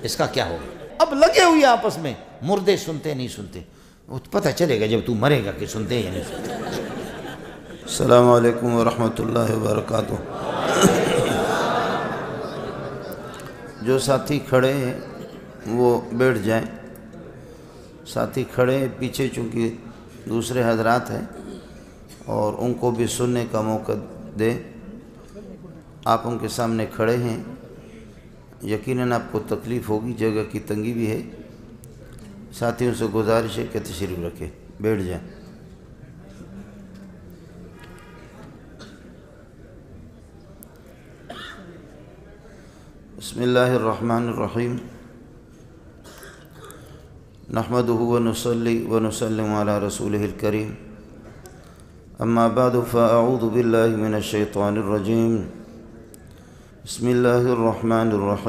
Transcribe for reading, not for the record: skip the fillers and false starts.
اس کا کیا ہوگا؟ اب لگے ہوئے آپس میں، مردے سنتے نہیں سنتے، وہ پتہ چلے گا جب تو مرے گا کہ سنتے یا نہیں سنتے۔ السلام علیکم ورحمۃ اللہ وبرکاتہ۔ جو ساتھی کھڑے ہیں وہ بیٹھ جائیں، ساتھی کھڑے ہیں، پیچھے چونکہ دوسرے حضرات ہیں اور ان کو بھی سننے کا موقع دیں۔ آپ ان کے سامنے کھڑے ہیں، یقیناً آپ کو تکلیف ہوگی، جگہ کی تنگی بھی ہے، ساتھیوں سے گزارش ہے کہ تشریف رکھیں، بیٹھ جائیں۔ بسم اللہ الرحمن الرحیم، نحمدہ ونصلی ونسلم علی رسولہ الکریم، اما بعد فاعوذ باللہ من الشیطان الرجیم، بسم اللہ الرحمن الرحیم۔